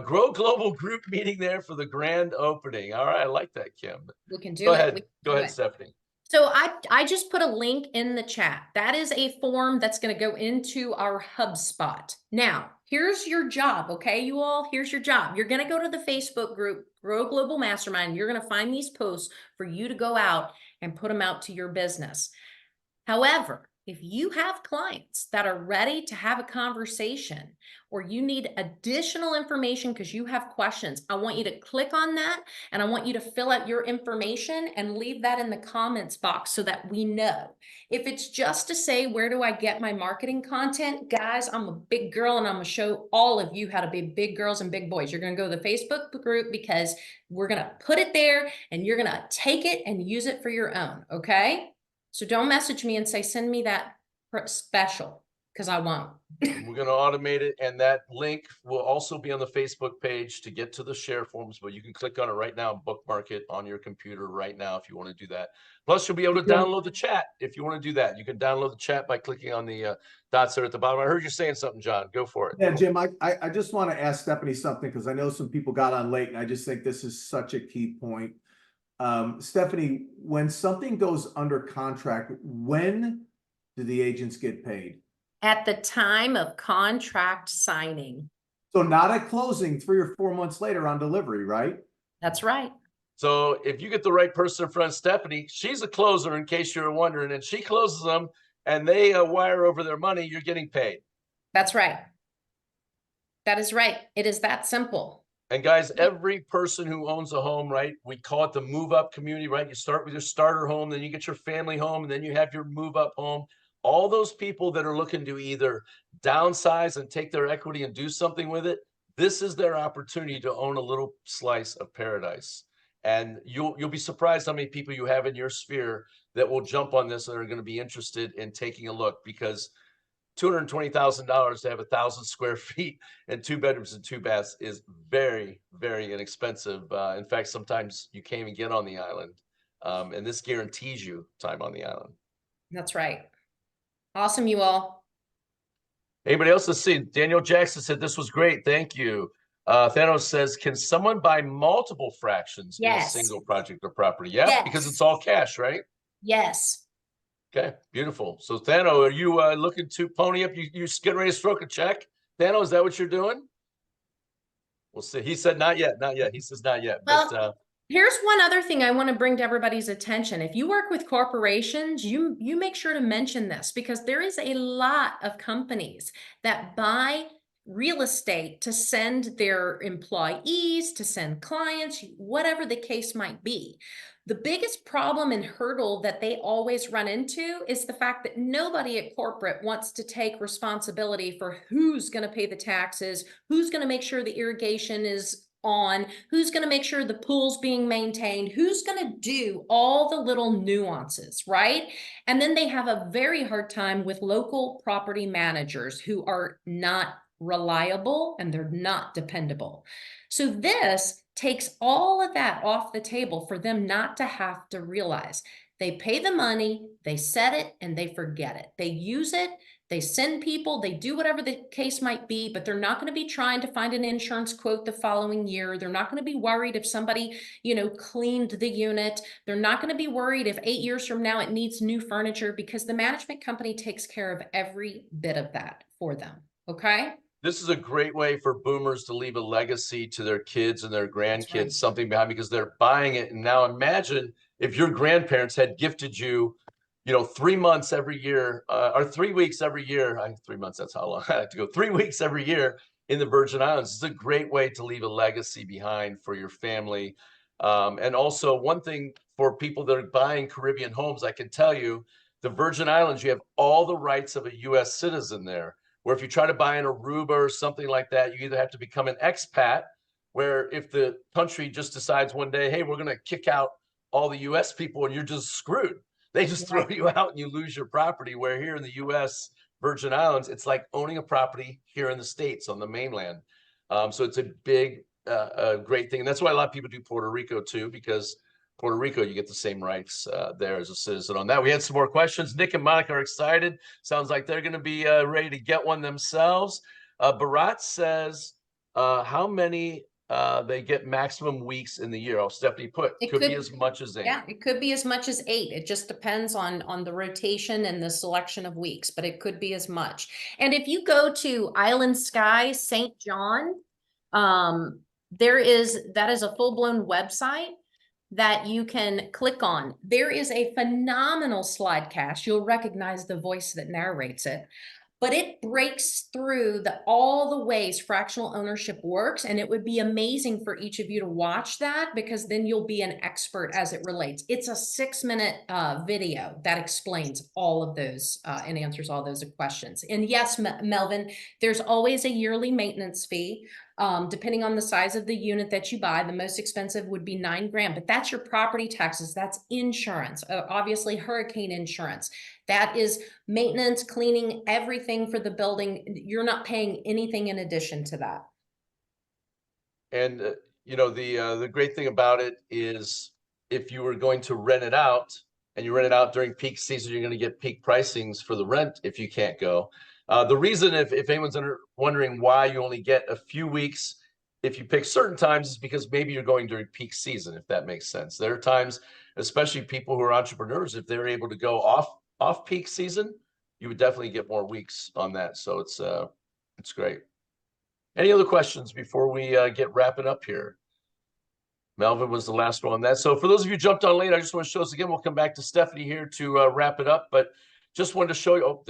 Grow Global group meeting there for the grand opening. All right, I like that, Kim.
We can do
Go
it.
ahead. Go ahead, Stephanie.
So I just put a link in the chat. That is a form that's going to go into our HubSpot. Now, here's your job, okay, you all? Here's your job. You're going to go to the Facebook group, Grow Global Mastermind. You're going to find these posts for you to go out and put them out to your business. However, if you have clients that are ready to have a conversation, or you need additional information because you have questions, I want you to click on that, and I want you to fill out your information and leave that in the comments box so that we know. If it's just to say, where do I get my marketing content? Guys, I'm a big girl, and I'm going to show all of you how to be big girls and big boys. You're going to go to the Facebook group because we're going to put it there, and you're going to take it and use it for your own, okay? So don't message me and say, send me that special, because I won't.
We're going to automate it, and that link will also be on the Facebook page to get to the share forms, but you can click on it right now and bookmark it on your computer right now if you want to do that. Plus, you'll be able to download the chat if you want to do that. You can download the chat by clicking on the dots there at the bottom. I heard you saying something, John. Go for it.
Yeah, Jim, I just want to ask Stephanie something, because I know some people got on late, and I just think this is such a key point. Stephanie, when something goes under contract, when do the agents get paid?
At the time of contract signing.
So not at closing 3 or 4 months later on delivery, right?
That's right.
So if you get the right person in front of Stephanie, she's a closer, in case you're wondering, and she closes them and they wire over their money, you're getting paid.
That's right. That is right. It is that simple.
And guys, every person who owns a home, right? We call it the move up community, right? You start with your starter home, then you get your family home, and then you have your move up home. All those people that are looking to either downsize and take their equity and do something with it, this is their opportunity to own a little slice of paradise. And you'll be surprised how many people you have in your sphere that will jump on this and are going to be interested in taking a look, because $220,000 to have 1,000 square feet and 2 bedrooms and 2 baths is very, very inexpensive. In fact, sometimes you can't even get on the island. And this guarantees you time on the island.
That's right. Awesome, you all.
Anybody else? Let's see. Daniel Jackson said this was great. Thank you. Thanos says, can someone buy multiple fractions in a single project or property? Yeah,
yes.
Because it's all cash, right?
Yes.
Okay, beautiful. So Thano, are you looking to pony up? You getting ready to stroke a check? Thano, is that what you're doing? We'll see. He said not yet, not yet. He says not yet.
Well,
but
here's one other thing I want to bring to everybody's attention. If you work with corporations, you make sure to mention this, because there is a lot of companies that buy real estate to send their employees, to send clients, whatever the case might be. The biggest problem and hurdle that they always run into is the fact that nobody at corporate wants to take responsibility for who's going to pay the taxes, who's going to make sure the irrigation is on, who's going to make sure the pool's being maintained, who's going to do all the little nuances, right? And then they have a very hard time with local property managers who are not reliable and they're not dependable. So this takes all of that off the table for them not to have to realize. They pay the money, they set it, and they forget it. They use it, they send people, they do whatever the case might be, but they're not going to be trying to find an insurance quote the following year. They're not going to be worried if somebody, cleaned the unit. They're not going to be worried if 8 years from now it needs new furniture, because the management company takes care of every bit of that for them. Okay?
This is a great way for boomers to leave a legacy to their kids and their grandkids,
right.
something behind, because they're buying it. And now imagine if your grandparents had gifted you, 3 months every year, or 3 weeks every year. 3 months, that's how long I have to go. 3 weeks every year in the Virgin Islands. It's a great way to leave a legacy behind for your family. And also, one thing for people that are buying Caribbean homes, I can tell you, the Virgin Islands, you have all the rights of a U.S. citizen there. Where if you try to buy in Aruba or something like that, you either have to become an expat, where if the country just decides one day, hey, we're going to kick out all the U.S. people and you're just screwed. They just throw you out and you lose your property. Where here in the U.S. Virgin Islands, it's like owning a property here in the States on the mainland. So it's a big, great thing. And that's why a lot of people do Puerto Rico too, because Puerto Rico, you get the same rights there as a citizen on that. We had some more questions. Nick and Monica are excited. Sounds like they're going to be ready to get one themselves. Barat says, how many they get maximum weeks in the year? Oh, Stephanie put,
It
could be
could-
as much as 8.
Yeah, it could be as much as 8. It just depends on the rotation and the selection of weeks, but it could be as much. And if you go to Island Sky St. John, that is a full-blown website that you can click on. There is a phenomenal slide cast. You'll recognize the voice that narrates it. But it breaks through all the ways fractional ownership works. And it would be amazing for each of you to watch that, because then you'll be an expert as it relates. It's a 6-minute video that explains all of those and answers all those questions. And yes, Melvin, there's always a yearly maintenance fee. Depending on the size of the unit that you buy, the most expensive would be $9,000, but that's your property taxes. That's insurance, obviously hurricane insurance. That is maintenance, cleaning, everything for the building. You're not paying anything in addition to that.
And, the great thing about it is if you were going to rent it out and you rent it out during peak season, you're going to get peak pricings for the rent if you can't go. The reason, if anyone's wondering why you only get a few weeks if you pick certain times, is because maybe you're going during peak season, if that makes sense. There are times, especially people who are entrepreneurs, if they're able to go off peak season, you would definitely get more weeks on that. So it's great. Any other questions before we get wrapping up here? Melvin was the last one on that. So for those of you who jumped on late, I just want to show us again. We'll come back to Stephanie here to wrap it up, but just wanted to show you. Oh,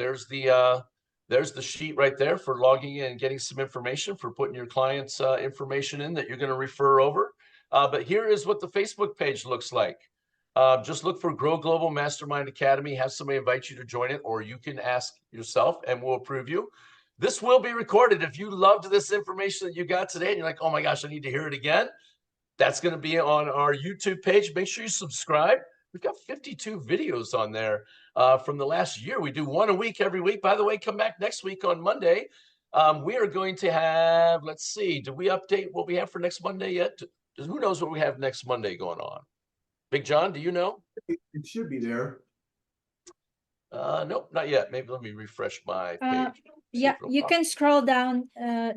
there's the sheet right there for logging in and getting some information, for putting your client's information in that you're going to refer over. But here is what the Facebook page looks like. Just look for Grow Global Mastermind Academy. Have somebody invite you to join it, or you can ask yourself and we'll approve you. This will be recorded. If you loved this information that you got today and you're like, oh my gosh, I need to hear it again, that's going to be on our YouTube page. Make sure you subscribe. We've got 52 videos on there from the last year. We do one a week every week. By the way, come back next week on Monday. We are going to have, let's see, did we update what we have for next Monday yet? Who knows what we have next Monday going on? Big John, do you know?
It should be there.
Nope, not yet. Maybe let me refresh my page.
Yeah, you can scroll down,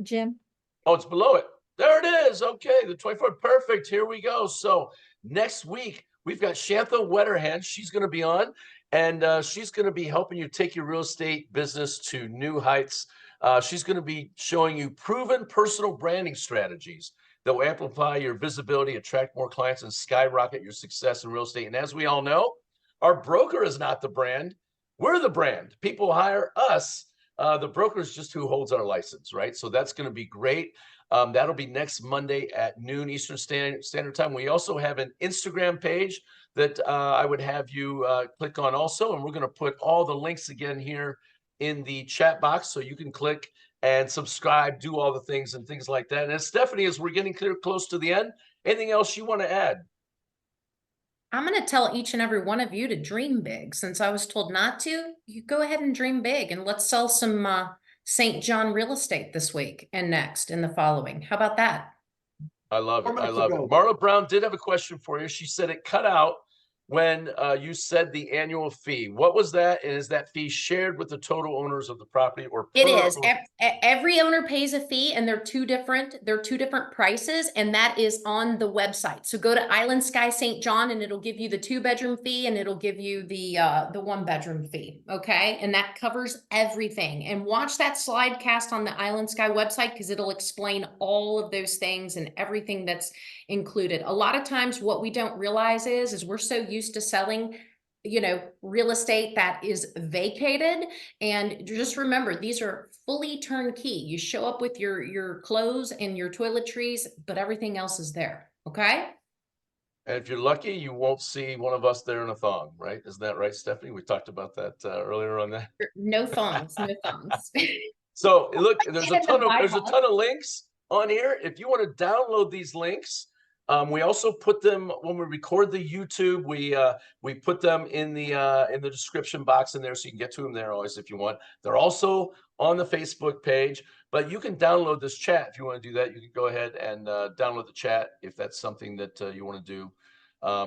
Jim.
Oh, it's below it. There it is. Okay, the 24th. Perfect. Here we go. So next week, we've got Shantha Wetterhand. She's going to be on, and she's going to be helping you take your real estate business to new heights. She's going to be showing you proven personal branding strategies that will amplify your visibility, attract more clients, and skyrocket your success in real estate. And as we all know, our broker is not the brand. We're the brand. People hire us The broker is just who holds our license, right? So that's going to be great. That'll be next Monday at noon Eastern Standard Time. We also have an Instagram page that I would have you click on also. And we're going to put all the links again here in the chat box so you can click and subscribe, do all the things and things like that. And Stephanie, as we're getting close to the end, anything else you want to add?
I'm going to tell each and every one of you to dream big. Since I was told not to, you go ahead and dream big, and let's sell some St. John real estate this week and next and the following. How about that?
I love it. I love it. Marla Brown did have a question for you. She said it cut out when you said the annual fee. What was that? And is that fee shared with the total owners of the property, or
It is. Every owner pays a fee, and they're two different prices, and that is on the website. So go to Island Sky St. John, and it'll give you the 2-bedroom fee, and it'll give you the 1-bedroom fee. Okay, and that covers everything. And watch that slide cast on the Island Sky website, because it'll explain all of those things and everything that's included. A lot of times, what we don't realize is we're so used to selling, you know, real estate that is vacated. And just remember, these are fully turnkey. You show up with your clothes and your toiletries, but everything else is there. Okay.
And if you're lucky, you won't see one of us there in a thong, right? Isn't that right, Stephanie? We talked about that earlier on that.
No thongs, no thongs.
So look, there's a ton of links on here. If you want to download these links, we also put them when we record the YouTube. We put them in the description box in there, so you can get to them there always if you want. They're also on the Facebook page, but you can download this chat if you want to do that. You can go ahead and download the chat if that's something that you want to do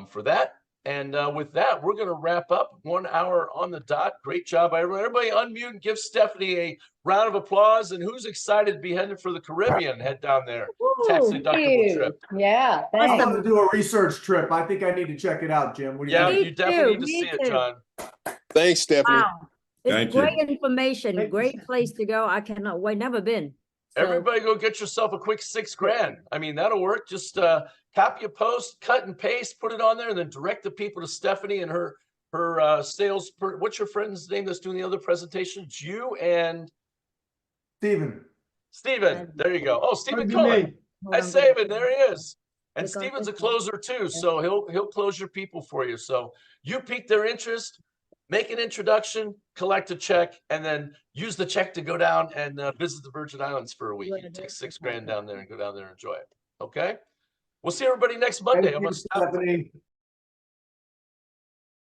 for that. And with that, we're going to wrap up 1 hour on the dot. Great job, everyone. Everybody unmute and give Stephanie a round of applause. And who's excited to be headed for the Caribbean? Head down there. Tax deductible trip.
Yeah,
I
thanks.
want to do a research trip. I think I need to check it out, Jim. What do you
Yeah,
think?
you definitely need to see it, John.
Thanks, Stephanie.
Wow. It's
Thank you.
great information,
Thank you.
great place to go. I cannot wait, never been. So,
Everybody go get yourself a quick $6,000. I mean, that'll work. Just copy a post, cut and paste, put it on there, and then direct the people to Stephanie and her sales. What's your friend's name that's doing the other presentations? You and Steven. There you go. Oh, Steven Cullen. I save it. There he is. And
Click on
Steven's a
this one.
closer too, so he'll close your people for you. So you pique their interest, make an introduction, collect a check, and then use the check to go down and visit the Virgin Islands for a week. You take $6,000 down there and go down there and enjoy it. Okay. We'll see everybody next Monday.
Thank you, Stephanie.